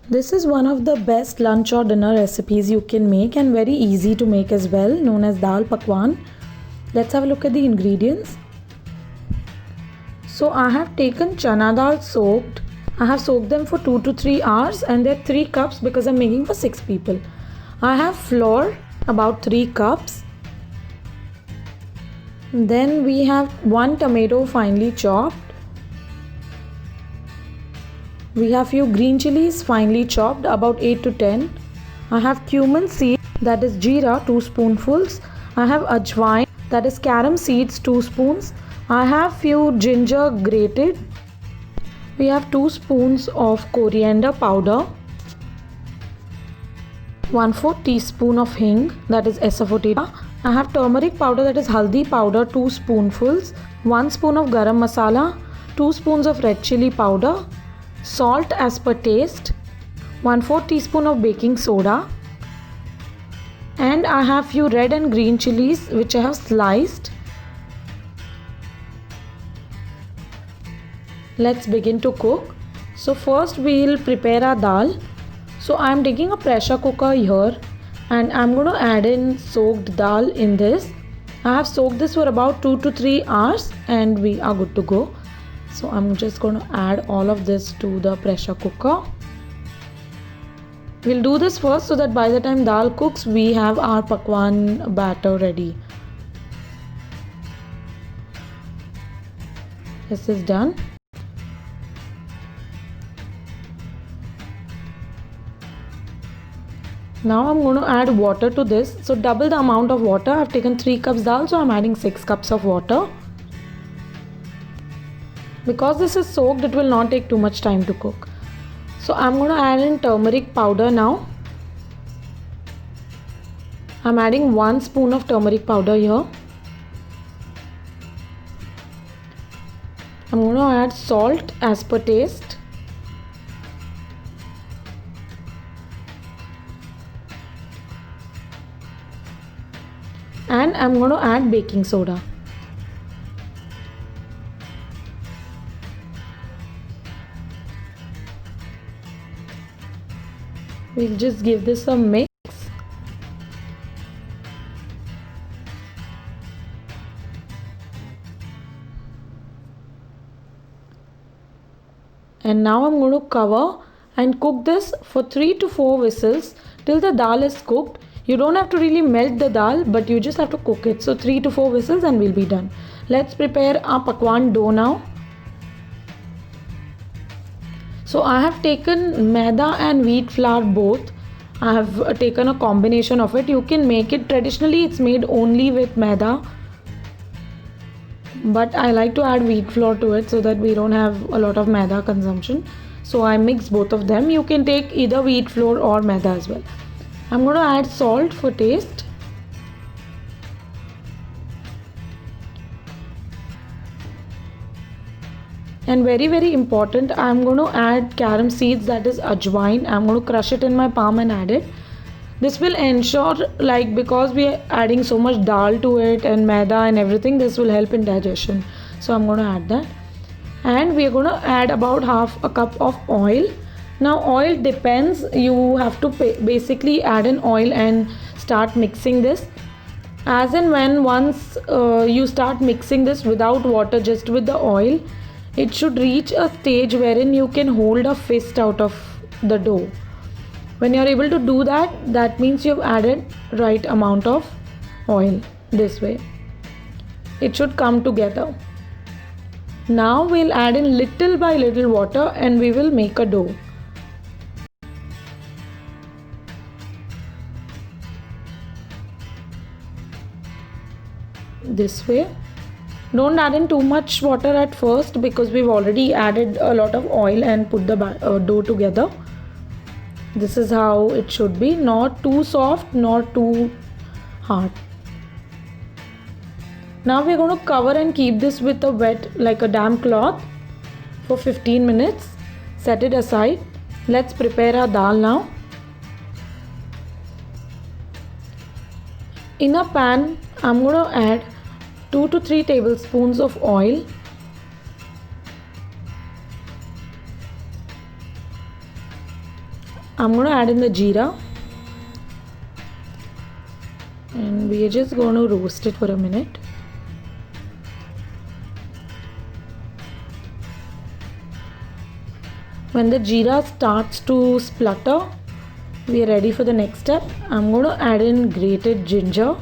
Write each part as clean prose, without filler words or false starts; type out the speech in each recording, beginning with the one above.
This is one of the best lunch or dinner recipes you can make and very easy to make as well, known as dal pakwan. Let's have a look at the ingredients. So I have taken chana dal soaked. I have soaked them for 2 to 3 hours and they're 3 cups because I'm making for 6 people. I have flour about 3 cups. Then we have 1 tomato finely chopped. We have few green chilies finely chopped, about 8 to 10. I have cumin seed, that is jeera, 2 spoonfuls. I have ajwain, that is carom seeds, 2 spoons. I have few ginger grated. We have 2 spoons of coriander powder. 1/4 teaspoon of hing, that is asafoetida. I have turmeric powder, that is haldi powder, 2 spoonfuls. 1 spoon of garam masala. 2 spoons of red chili powder. Salt as per taste. 1/4 teaspoon of baking soda. And I have few red and green chilies which I have sliced. Let's begin to cook. So first we will prepare our dal. So I am taking a pressure cooker here and I am going to add in soaked dal in this. I have soaked this for about 2 to 3 hours and we are good to go. So I'm just going to add all of this to the pressure cooker. We'll do this first so that by the time dal cooks we have our pakwan batter ready. This is done. Now I'm going to add water to this. So double the amount of water. I've taken 3 cups dal, so I'm adding 6 cups of water. Because this is soaked, it will not take too much time to cook. So I'm going to add in turmeric powder now. I'm adding 1 spoon of turmeric powder here. I'm going to add salt as per taste. And I'm going to add baking soda. We'll just give this a mix. And now I'm going to cover and cook this for 3 to 4 whistles till the dal is cooked. You don't have to really melt the dal, but you just have to cook it. So 3 to 4 whistles and we'll be done. Let's prepare our pakwan dough now. So I have taken maida and wheat flour both. I have taken a combination of it. You can make it, traditionally it's made only with maida. But I like to add wheat flour to it so that we don't have a lot of maida consumption. So I mix both of them. You can take either wheat flour or maida as well. I'm going to add salt for taste. And very important, I'm going to add carom seeds, that is ajwain. I'm going to crush it in my palm and add it. This will ensure, like, because we are adding so much dal to it and maida and everything, this will help in digestion. So I'm going to add that. And we are going to add about half a cup of oil. Now oil depends, you have to basically add in oil and start mixing this. As and when once you start mixing this without water, just with the oil, it should reach a stage wherein you can hold a fist out of the dough. When you are able to do that, that means you've added right amount of oil. This way it should come together. Now we'll add in little by little water and we will make a dough. This way. Don't add in too much water at first because we've already added a lot of oil and put the dough together. This is how it should be, not too soft, not too hard. Now we're going to cover and keep this with a wet, like a damp cloth, for 15 minutes. Set it aside. Let's prepare our dal now. In a pan, I'm going to add 2 to 3 tablespoons of oil. I'm going to add in the jeera, and we are just going to roast it for a minute. When the jeera starts to splutter, we are ready for the next step. I'm going to add in grated ginger.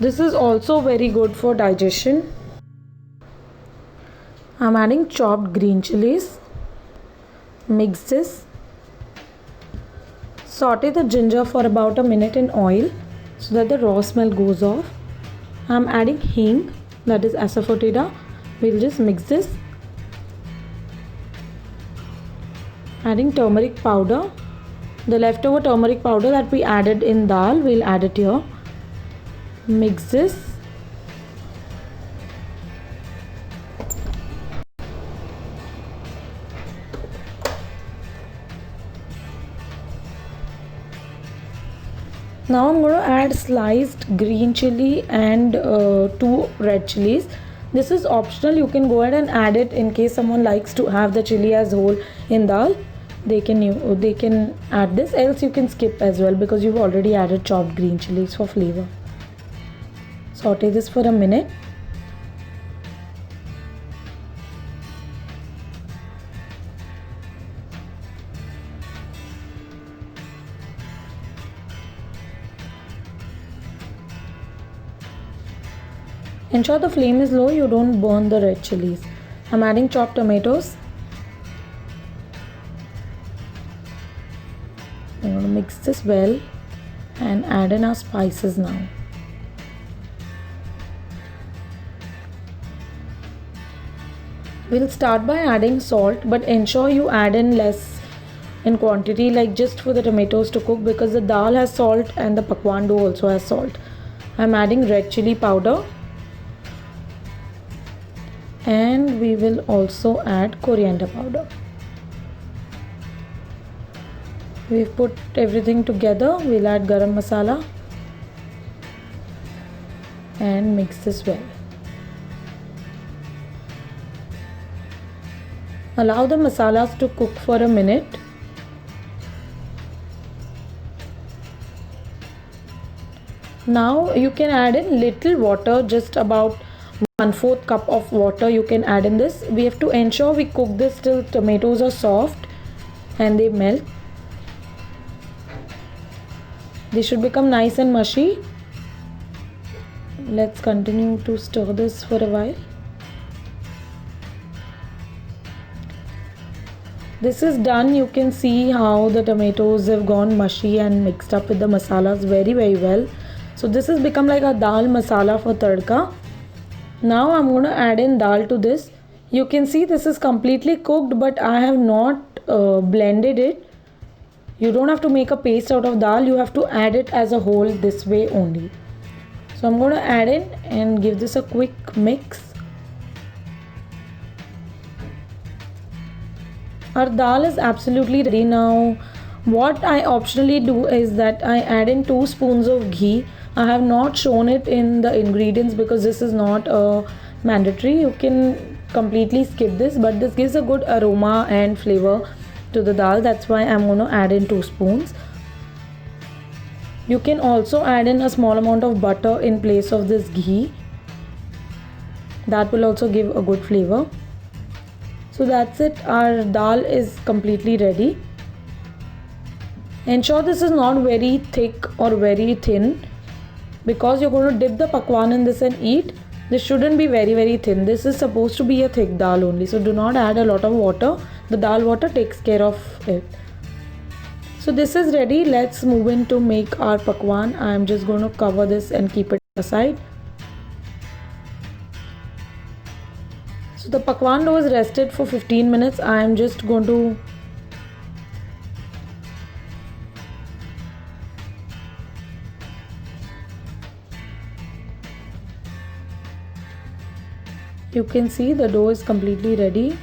This is also very good for digestion. I'm adding chopped green chilies. Mix this. Saute the ginger for about a minute in oil so that the raw smell goes off. I'm adding hing, that is asafoetida. We'll just mix this. Adding turmeric powder. The leftover turmeric powder that we added in dal, we'll add it here. Mix this. Now I'm going to add sliced green chili and 2 red chilies. This is optional. You can go ahead and add it in case someone likes to have the chili as whole in dal. They can add this, else you can skip as well because you've already added chopped green chilies for flavor. Saute this for a minute. Ensure the flame is low, you don't burn the red chilies. I'm adding chopped tomatoes. I'm going to mix this well and add in our spices now. We'll start by adding salt, but ensure you add in less in quantity, like just for the tomatoes to cook, because the dal has salt and the pakwan dough also has salt. I'm adding red chili powder, and we will also add coriander powder. We've put everything together. We'll add garam masala and mix this well. Allow the masalas to cook for a minute. Now you can add in little water, just about 1/4 cup of water you can add in this. We have to ensure we cook this till tomatoes are soft and they melt. They should become nice and mushy. Let's continue to stir this for a while. This is done. You can see how the tomatoes have gone mushy and mixed up with the masalas very well. So this has become like a dal masala for tadka. Now I'm going to add in dal to this. You can see this is completely cooked, but I have not blended it. You don't have to make a paste out of dal. You have to add it as a whole this way only. So I'm going to add in and give this a quick mix. Our dal is absolutely ready now. What I optionally do is that I add in 2 spoons of ghee. I have not shown it in the ingredients because this is not mandatory. You can completely skip this, but this gives a good aroma and flavor to the dal. That's why I'm going to add in 2 spoons. You can also add in a small amount of butter in place of this ghee. That will also give a good flavor. So that's it. Our dal is completely ready. Ensure this is not very thick or very thin, because you're going to dip the pakwan in this and eat. This shouldn't be very thin. This is supposed to be a thick dal only. So do not add a lot of water. The dal water takes care of it. So this is ready. Let's move in to make our pakwan. I'm just going to cover this and keep it aside. So the pakwan dough is rested for 15 minutes. I am just going to you can see the dough is completely ready.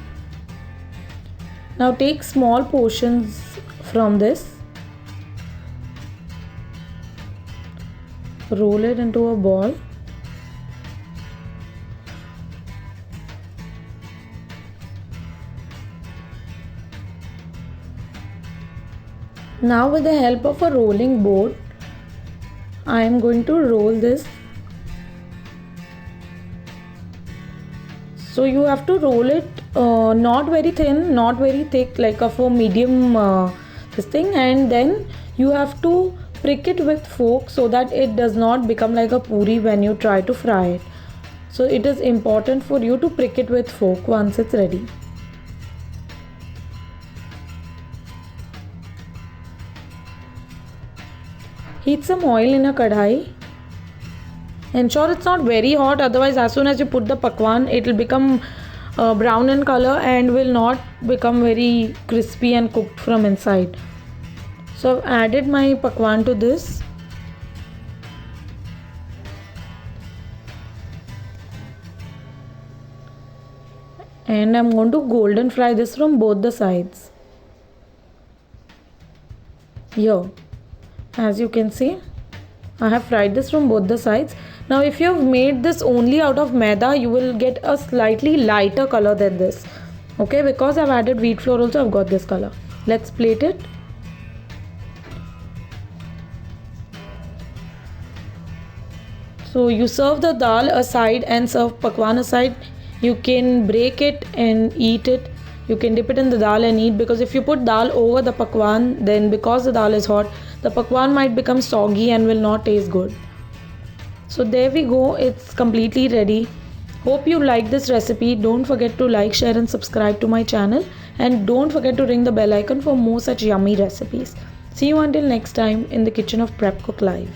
Now take small portions from this, roll it into a ball, Now with the help of a rolling board, I am going to roll this. So you have to roll it not very thin, not very thick, like of a medium this thing, and then you have to prick it with fork so that it does not become like a puri when you try to fry it. So it is important for you to prick it with fork once it's ready. Heat some oil in a kadhai. Ensure it's not very hot, otherwise as soon as you put the pakwan it will become brown in color and will not become very crispy and cooked from inside. So I've added my pakwan to this. And I'm going to golden fry this from both the sides. Here, as you can see, I have fried this from both the sides. Now if you have made this only out of maida, you will get a slightly lighter color than this. Okay, because I've added wheat flour also, I've got this color. Let's plate it. So you serve the dal aside and serve pakwan aside. You can break it and eat it. You can dip it in the dal and eat, because if you put dal over the pakwan, then because the dal is hot, the pakwan might become soggy and will not taste good. So there we go, it's completely ready. Hope you like this recipe. Don't forget to like, share and subscribe to my channel, and don't forget to ring the bell icon for more such yummy recipes. See you until next time in the kitchen of Prep Cook Live.